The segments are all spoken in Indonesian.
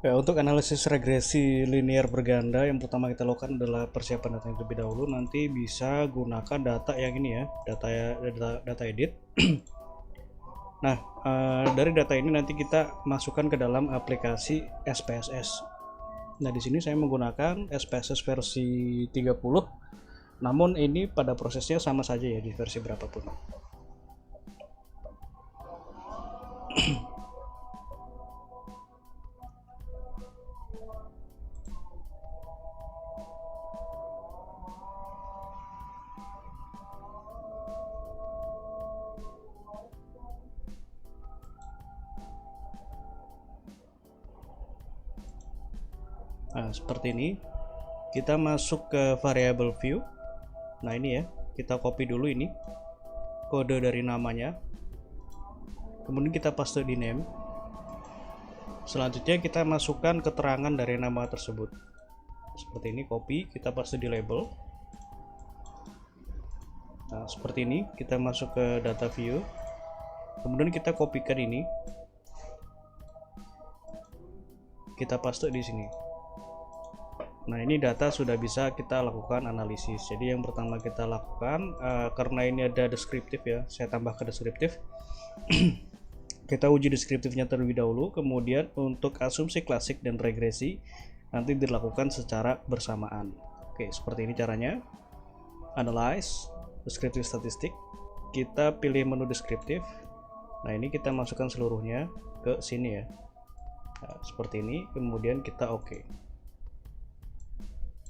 Ya, untuk analisis regresi linear berganda yang pertama kita lakukan adalah persiapan data yang terlebih dahulu. Nanti bisa gunakan data yang ini ya, data edit. Nah, dari data ini nanti kita masukkan ke dalam aplikasi SPSS. Nah, di sini saya menggunakan SPSS versi 30. Namun ini pada prosesnya sama saja ya di versi berapapun. Nah, seperti ini. Kita masuk ke variable view. Nah, ini ya, kita copy dulu ini kode dari namanya. Kemudian kita paste di name. Selanjutnya kita masukkan keterangan dari nama tersebut. Seperti ini, copy, kita paste di label. Nah, seperti ini, kita masuk ke data view. Kemudian kita kopikan ini. Kita paste di sini. Nah, ini data sudah bisa kita lakukan analisis. Jadi yang pertama kita lakukan, karena ini ada deskriptif ya, saya tambah ke deskriptif. Kita uji deskriptifnya terlebih dahulu, kemudian untuk asumsi klasik dan regresi nanti dilakukan secara bersamaan. Oke, seperti ini caranya. Analyze, deskriptif statistik. Kita pilih menu deskriptif. Nah, ini kita masukkan seluruhnya ke sini ya. Nah, seperti ini, kemudian kita oke.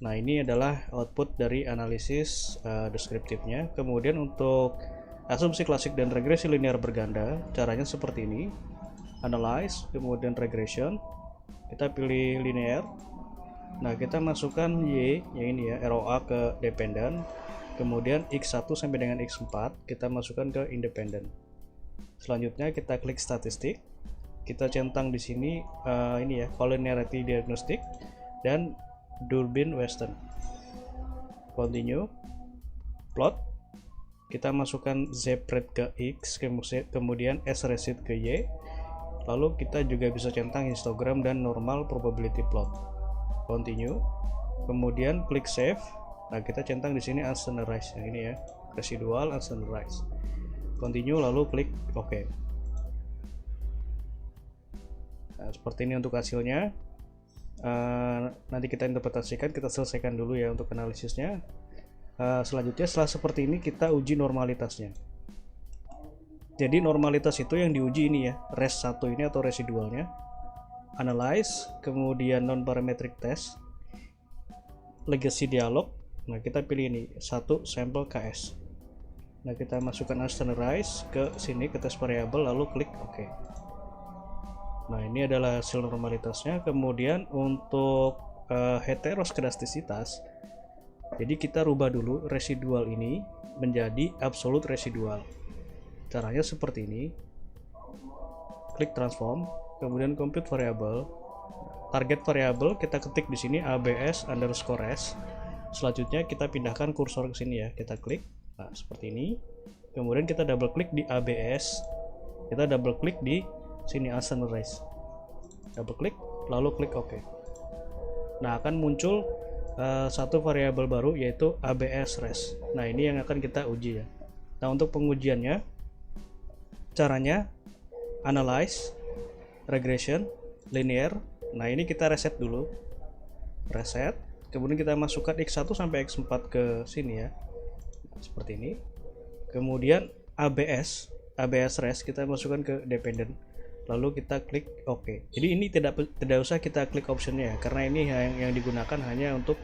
Nah, ini adalah output dari analisis deskriptifnya. Kemudian untuk asumsi klasik dan regresi linear berganda, caranya seperti ini. Analyze, kemudian regression. Kita pilih linear. Nah, kita masukkan Y, yang ini ya, ROA ke dependent. Kemudian X1 sampai dengan X4, kita masukkan ke independent. Selanjutnya kita klik statistik. Kita centang di sini ini ya, collinearity diagnostic dan Durbin Western. Continue. Plot. Kita masukkan Z-rate ke X, kemudian S-rate ke Y. Lalu kita juga bisa centang histogram dan normal probability plot. Continue. Kemudian klik save. Nah, kita centang di sini unstandardized yang ini ya, residual unstandardized. Continue lalu klik OK. Nah, seperti ini untuk hasilnya. Nanti kita interpretasikan, kita selesaikan dulu ya untuk analisisnya. Selanjutnya setelah seperti ini kita uji normalitasnya. Jadi normalitas itu yang diuji ini ya, res 1 ini atau residualnya. Analyze, kemudian non parametric test, legacy dialog. Nah, kita pilih ini 1 sampel KS. Nah, kita masukkan unstandardized ke sini ke test variable lalu klik OK. Nah, ini adalah hasil normalitasnya. Kemudian untuk heteroskedastisitas, jadi kita rubah dulu residual ini menjadi absolute residual. Caranya seperti ini. Klik transform, kemudian compute variable. Target variable kita ketik di sini abs underscore s. Selanjutnya kita pindahkan kursor ke sini ya. Kita klik. Nah, seperti ini. Kemudian kita double klik di abs. Kita double klik di sini unstandardized, double klik lalu klik OK. Nah, akan muncul satu variabel baru yaitu ABS res. Nah, ini yang akan kita uji ya. Nah, untuk pengujiannya caranya analyze, regression, linear. Nah, ini kita reset dulu, reset, kemudian kita masukkan X1 sampai X4 ke sini ya, seperti ini. Kemudian ABS res kita masukkan ke dependent, lalu kita klik OK. Jadi ini tidak usah kita klik optionnya ya, karena ini yang digunakan hanya untuk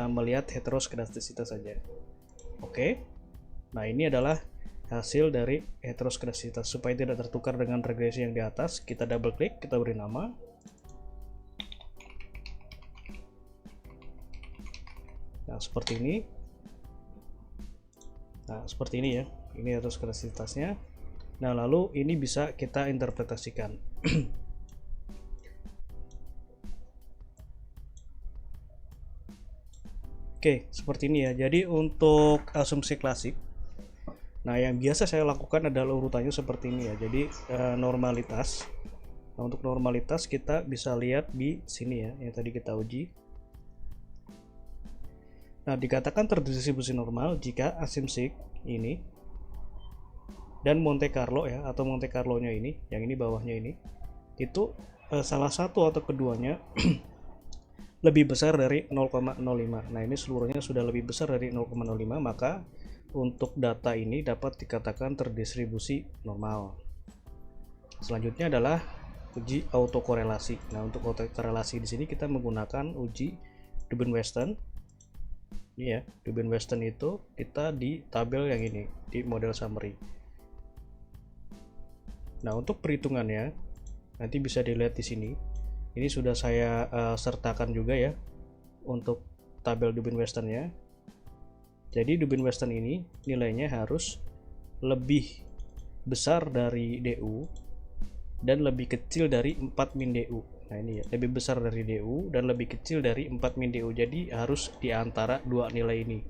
melihat heteroskedastisitas saja. Oke. Nah, ini adalah hasil dari heteroskedastisitas. Supaya tidak tertukar dengan regresi yang di atas, kita double klik, kita beri nama. Nah, seperti ini. Nah, seperti ini ya. Ini heteroskedastisitasnya. Nah, lalu ini bisa kita interpretasikan. Oke, seperti ini ya. Jadi untuk asumsi klasik, nah yang biasa saya lakukan adalah urutannya seperti ini ya. Jadi normalitas, Nah, untuk normalitas kita bisa lihat di sini ya, yang tadi kita uji. Nah, dikatakan terdistribusi normal jika asimsik ini dan Monte Carlo ya, atau Monte Carlo-nya ini, yang ini bawahnya ini, itu salah satu atau keduanya lebih besar dari 0,05. Nah, ini seluruhnya sudah lebih besar dari 0,05, maka untuk data ini dapat dikatakan terdistribusi normal. Selanjutnya adalah uji autokorelasi. Nah, untuk autokorelasi di sini kita menggunakan uji Dubin-Weston. Ini ya, Dubin-Weston itu kita di tabel yang ini, di model summary. Nah, untuk perhitungannya nanti bisa dilihat di sini. Ini sudah saya sertakan juga ya untuk tabel Dubin-Westonnya. Jadi Dubin-Weston ini nilainya harus lebih besar dari DU dan lebih kecil dari 4 min DU. Nah, ini ya, lebih besar dari DU dan lebih kecil dari 4 min DU. Jadi harus di antara dua nilai ini.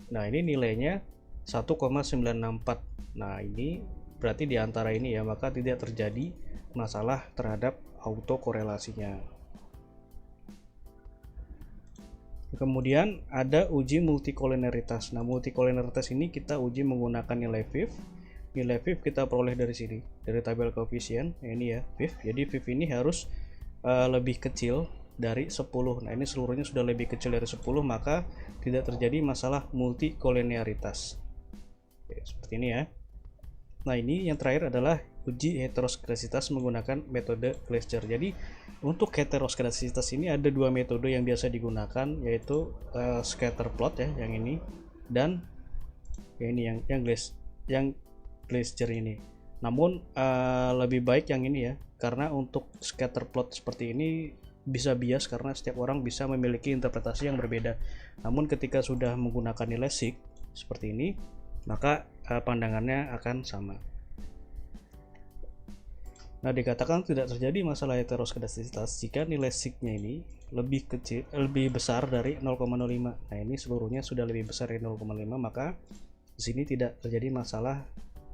Nah, ini nilainya 1,964. Nah, ini berarti di antara ini ya, maka tidak terjadi masalah terhadap autokorelasinya. Kemudian ada uji multikoliniaritas. Nah, multikoliniaritas ini kita uji menggunakan nilai VIF. Nilai VIF kita peroleh dari sini, dari tabel koefisien. Nah, ini ya VIF. Jadi VIF ini harus lebih kecil dari 10. Nah, ini seluruhnya sudah lebih kecil dari 10, maka tidak terjadi masalah multikoliniaritas. Oke, seperti ini ya. Nah, ini yang terakhir adalah uji heteroskedasitas menggunakan metode Gleiser. Jadi untuk heteroskedasitas ini ada dua metode yang biasa digunakan, yaitu scatter plot ya, yang ini, dan ini yang Gleiser ini. Namun lebih baik yang ini ya, karena untuk scatter plot seperti ini bisa bias karena setiap orang bisa memiliki interpretasi yang berbeda. Namun ketika sudah menggunakan nilai sig seperti ini, maka pandangannya akan sama. Nah, dikatakan tidak terjadi masalah heteroskedasitas jika nilai sig-nya ini lebih besar dari 0,05. Nah, ini seluruhnya sudah lebih besar dari 0,5, maka di sini tidak terjadi masalah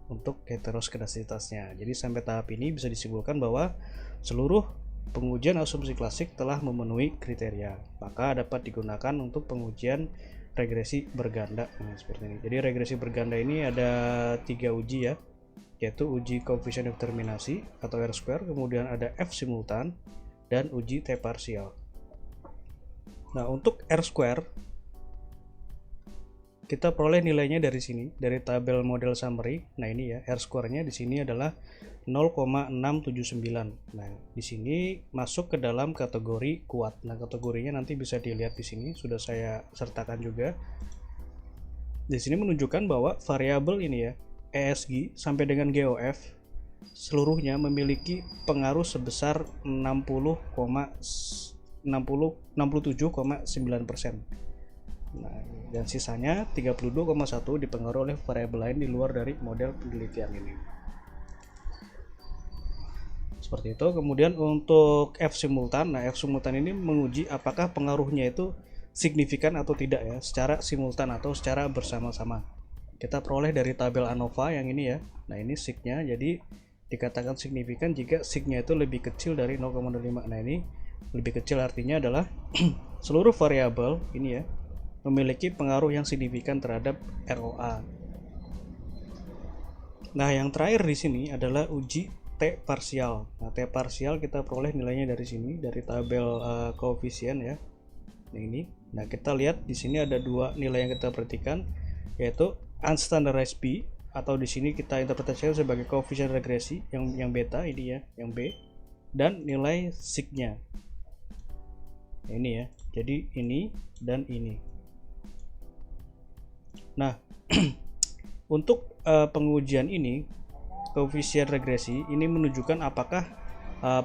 untuk heteroskedasitasnya. Jadi sampai tahap ini bisa disimpulkan bahwa seluruh pengujian asumsi klasik telah memenuhi kriteria, maka dapat digunakan untuk pengujian regresi berganda. Nah, seperti ini. Jadi regresi berganda ini ada 3 uji ya, yaitu uji koefisien determinasi atau R-square, kemudian ada F simultan, dan uji T parsial. Nah, untuk R-square kita peroleh nilainya dari sini, dari tabel model summary. Nah, ini ya, R-square-nya di sini adalah 0,679. Nah, di sini masuk ke dalam kategori kuat. Nah, kategorinya nanti bisa dilihat di sini, sudah saya sertakan juga. Di sini menunjukkan bahwa variabel ini ya, ESG sampai dengan GOF seluruhnya memiliki pengaruh sebesar 67,9%. Nah, dan sisanya 32,1 dipengaruhi oleh variabel lain di luar dari model penelitian ini. Seperti itu. Kemudian untuk F simultan, nah F simultan ini menguji apakah pengaruhnya itu signifikan atau tidak ya, secara simultan atau secara bersama-sama. Kita peroleh dari tabel ANOVA yang ini ya. Nah, ini sig-nya, jadi dikatakan signifikan jika sig-nya itu lebih kecil dari 0,05. Nah, ini lebih kecil artinya adalah seluruh variabel ini ya memiliki pengaruh yang signifikan terhadap ROA. Nah, yang terakhir di sini adalah uji T parsial. Nah, T parsial kita peroleh nilainya dari sini, dari tabel koefisien ya. Nah, ini. Nah, kita lihat di sini ada dua nilai yang kita perhatikan, yaitu unstandardized B, atau di sini kita interpretasikan sebagai koefisien regresi yang beta ini ya, yang B, dan nilai sig-nya. Nah, ini ya. Jadi ini dan ini. Nah, untuk pengujian ini, koefisien regresi ini menunjukkan apakah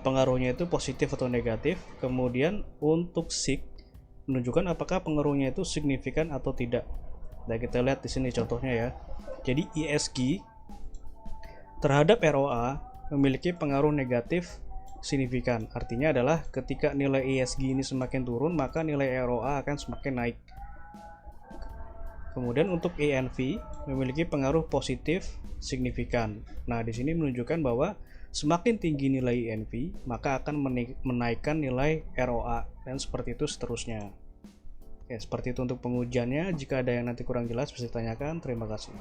pengaruhnya itu positif atau negatif. Kemudian untuk sig menunjukkan apakah pengaruhnya itu signifikan atau tidak. Nah, kita lihat di sini contohnya ya. Jadi ISG terhadap ROA memiliki pengaruh negatif signifikan. Artinya adalah ketika nilai ISG ini semakin turun, maka nilai ROA akan semakin naik. Kemudian untuk ENV memiliki pengaruh positif signifikan. Nah, di sini menunjukkan bahwa Semakin tinggi nilai INV, maka akan menaikkan nilai ROA, dan seperti itu seterusnya. Oke, seperti itu untuk pengujiannya. Jika ada yang nanti kurang jelas bisa ditanyakan. Terima kasih.